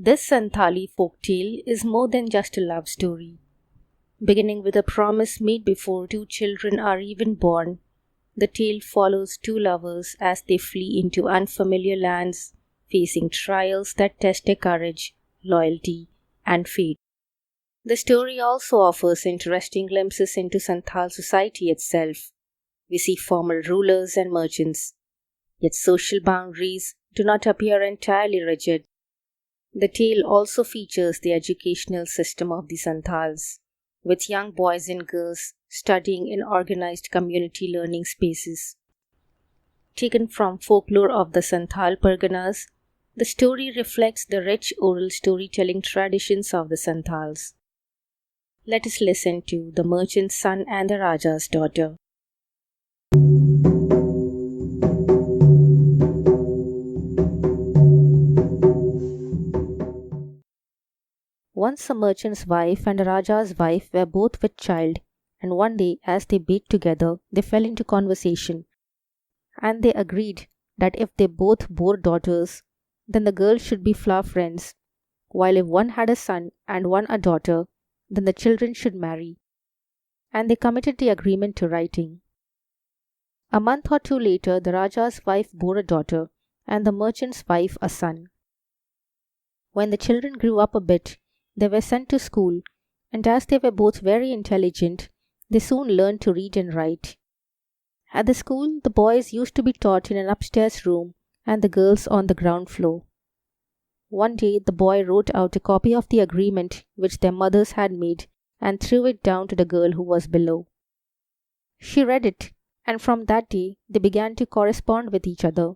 This Santali folktale is more than just a love story. Beginning with a promise made before two children are even born, the tale follows two lovers as they flee into unfamiliar lands, facing trials that test their courage, loyalty, and fate. The story also offers interesting glimpses into Santal society itself. We see formal rulers and merchants, yet social boundaries do not appear entirely rigid. The tale also features the educational system of the Santals, with young boys and girls studying in organized community learning spaces. Taken from Folklore of the Santal Parganas, the story reflects the rich oral storytelling traditions of the Santals. Let us listen to The Merchant's Son and the Raja's Daughter. Once a merchant's wife and a Raja's wife were both with child, and one day, as they baked together, they fell into conversation, and they agreed that if they both bore daughters, then the girls should be flower friends, while if one had a son and one a daughter, then the children should marry. And they committed the agreement to writing. A month or two later, the Raja's wife bore a daughter, and the merchant's wife a son. When the children grew up a bit, they were sent to school, and as they were both very intelligent, they soon learned to read and write. At the school, the boys used to be taught in an upstairs room and the girls on the ground floor. One day, the boy wrote out a copy of the agreement which their mothers had made and threw it down to the girl who was below. She read it, and from that day, they began to correspond with each other.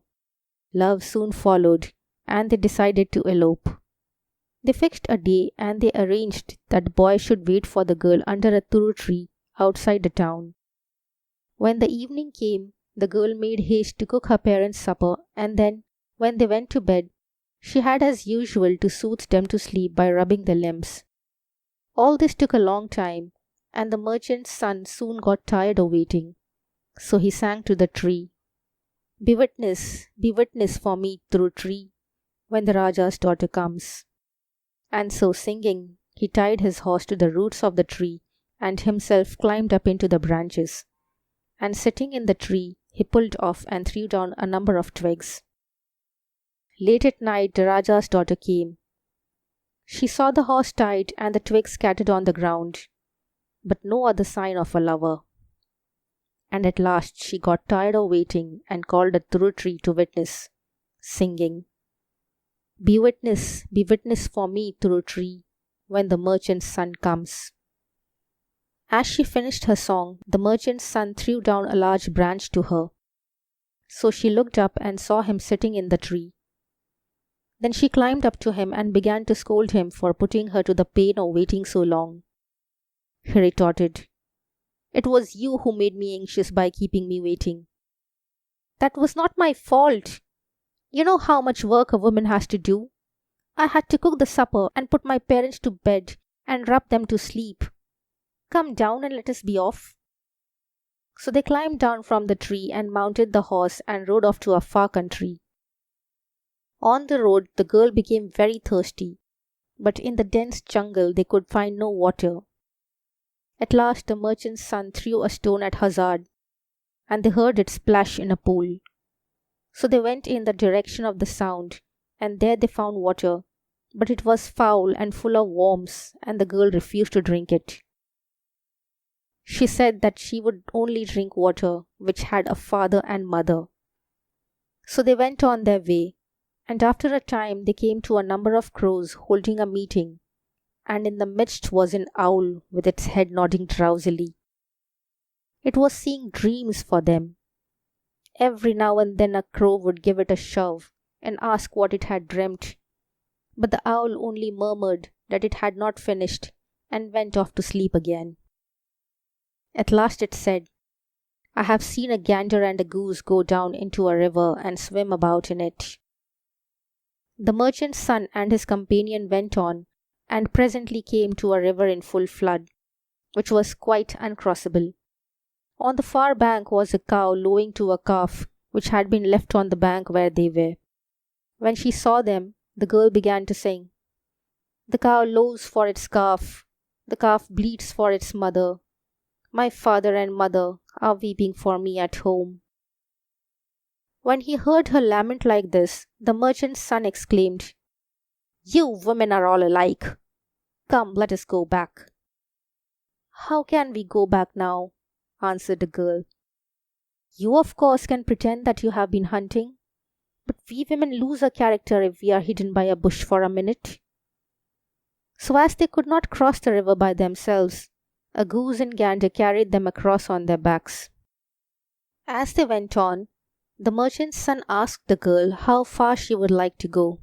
Love soon followed, and they decided to elope. They fixed a day and they arranged that the boy should wait for the girl under a turu tree outside the town. When the evening came, the girl made haste to cook her parents' supper, and then, when they went to bed, she had as usual to soothe them to sleep by rubbing their limbs. All this took a long time, and the merchant's son soon got tired of waiting. So he sang to the tree, be witness for me through tree, when the Raja's daughter comes." And so singing, he tied his horse to the roots of the tree and himself climbed up into the branches. And sitting in the tree, he pulled off and threw down a number of twigs. Late at night, the Raja's daughter came. She saw the horse tied and the twigs scattered on the ground, but no other sign of a lover. And at last she got tired of waiting and called a through tree to witness, singing, be witness for me through tree, when the merchant's son comes." As she finished her song, the merchant's son threw down a large branch to her. So she looked up and saw him sitting in the tree. Then she climbed up to him and began to scold him for putting her to the pain of waiting so long. He retorted, "It was you who made me anxious by keeping me waiting." "That was not my fault. You know how much work a woman has to do. I had to cook the supper and put my parents to bed and rub them to sleep. Come down and let us be off." So they climbed down from the tree and mounted the horse and rode off to a far country. On the road, the girl became very thirsty, but in the dense jungle they could find no water. At last the merchant's son threw a stone at hazard, and they heard it splash in a pool. So they went in the direction of the sound, and there they found water, but it was foul and full of worms, and the girl refused to drink it. She said that she would only drink water which had a father and mother. So they went on their way, and after a time they came to a number of crows holding a meeting, and in the midst was an owl with its head nodding drowsily. It was seeing dreams for them. Every now and then a crow would give it a shove and ask what it had dreamt, but the owl only murmured that it had not finished and went off to sleep again. At last it said, "I have seen a gander and a goose go down into a river and swim about in it." The merchant's son and his companion went on, and presently came to a river in full flood, which was quite uncrossable. On the far bank was a cow lowing to a calf which had been left on the bank where they were. When she saw them, the girl began to sing, The cow lows for its calf. The calf bleats for its mother. My father and mother are weeping for me at home." When he heard her lament like this, the merchant's son exclaimed, "You women are all alike. Come, let us go back." "How can we go back now?" answered the girl. "You, of course, can pretend that you have been hunting, but we women lose our character if we are hidden by a bush for a minute." So, as they could not cross the river by themselves, a goose and gander carried them across on their backs. As they went on, the merchant's son asked the girl how far she would like to go,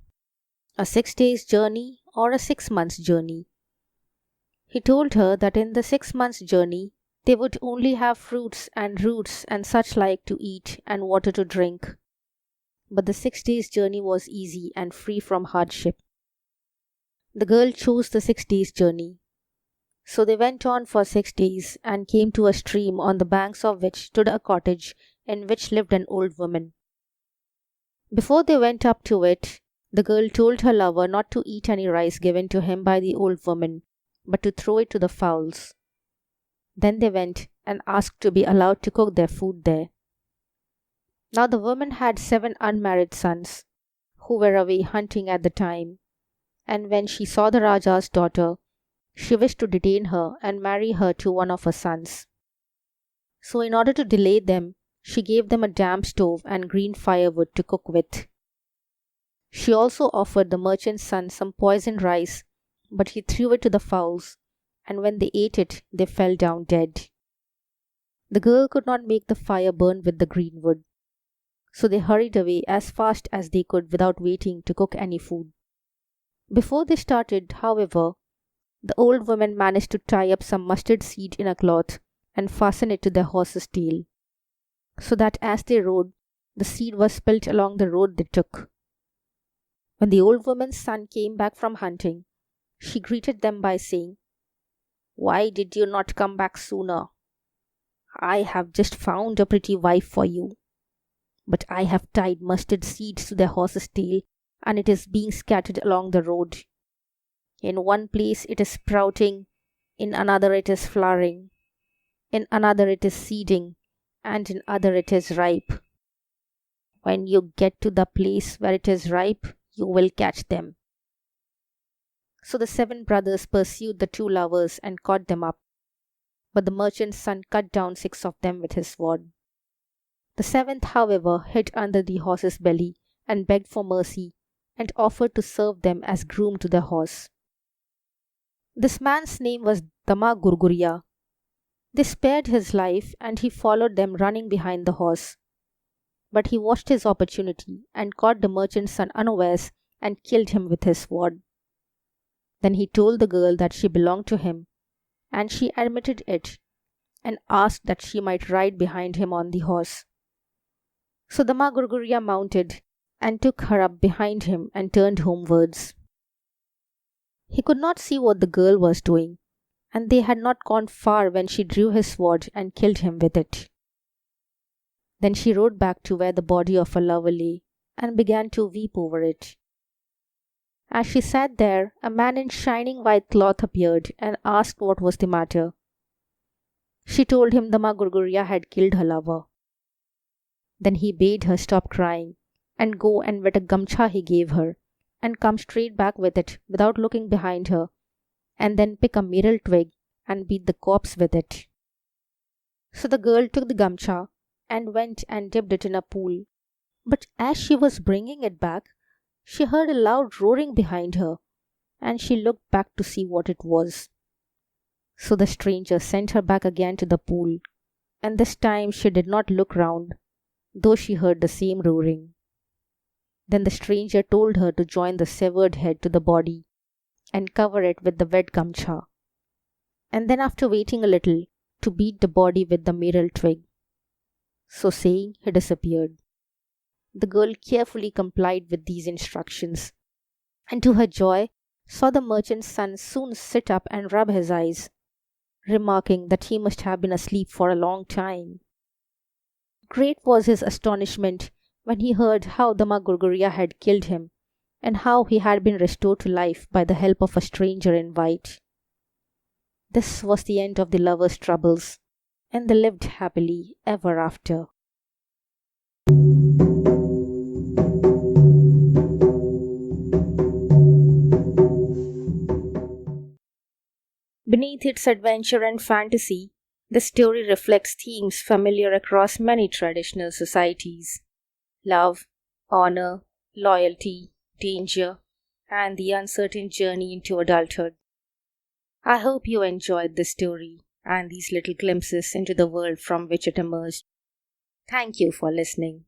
a 6 days' journey or a 6 months' journey. He told her that in the 6 months' journey they would only have fruits and roots and such like to eat and water to drink, but the 6 days' journey was easy and free from hardship. The girl chose the 6 days' journey. So they went on for 6 days and came to a stream on the banks of which stood a cottage in which lived an old woman. Before they went up to it, the girl told her lover not to eat any rice given to him by the old woman, but to throw it to the fowls. Then they went and asked to be allowed to cook their food there. Now the woman had 7 unmarried sons, who were away hunting at the time, and when she saw the Raja's daughter, she wished to detain her and marry her to one of her sons. So, in order to delay them, she gave them a damp stove and green firewood to cook with. She also offered the merchant's son some poisoned rice, but he threw it to the fowls, and when they ate it, they fell down dead. The girl could not make the fire burn with the green wood, so they hurried away as fast as they could without waiting to cook any food. Before they started, however, the old woman managed to tie up some mustard seed in a cloth and fasten it to their horse's tail, so that as they rode, the seed was spilt along the road they took. When the old woman's son came back from hunting, she greeted them by saying, "Why did you not come back sooner? I have just found a pretty wife for you, but I have tied mustard seeds to their horse's tail, and it is being scattered along the road. In one place it is sprouting, in another it is flowering, in another it is seeding, and in other it is ripe. When you get to the place where it is ripe, you will catch them." So the 7 brothers pursued the 2 lovers and caught them up, but the merchant's son cut down 6 of them with his sword. The 7th, however, hid under the horse's belly and begged for mercy and offered to serve them as groom to their horse. This man's name was Dama Gurguria. They spared his life, and he followed them running behind the horse. But he watched his opportunity and caught the merchant's son unawares and killed him with his sword. Then he told the girl that she belonged to him, and she admitted it and asked that she might ride behind him on the horse. So Dama Gurguria mounted and took her up behind him and turned homewards. He could not see what the girl was doing, and they had not gone far when she drew his sword and killed him with it. Then she rode back to where the body of her lover lay and began to weep over it. As she sat there, a man in shining white cloth appeared and asked what was the matter. She told him Dama Gurguria had killed her lover. Then he bade her stop crying and go and wet a gamcha he gave her, and come straight back with it without looking behind her, and then pick a miral twig and beat the corpse with it. So the girl took the gamcha and went and dipped it in a pool, but as she was bringing it back, she heard a loud roaring behind her, and she looked back to see what it was. So the stranger sent her back again to the pool, and this time she did not look round, though she heard the same roaring. Then the stranger told her to join the severed head to the body and cover it with the wet gamcha, and then after waiting a little, to beat the body with the miral twig. So saying, he disappeared. The girl carefully complied with these instructions, and to her joy saw the merchant's son soon sit up and rub his eyes, remarking that he must have been asleep for a long time. Great was his astonishment when he heard how Dama Gurguria had killed him, and how he had been restored to life by the help of a stranger in white. This was the end of the lovers' troubles, and they lived happily ever after. Beneath its adventure and fantasy, the story reflects themes familiar across many traditional societies: love, honor, loyalty, danger, and the uncertain journey into adulthood. I hope you enjoyed this story and these little glimpses into the world from which it emerged. Thank you for listening.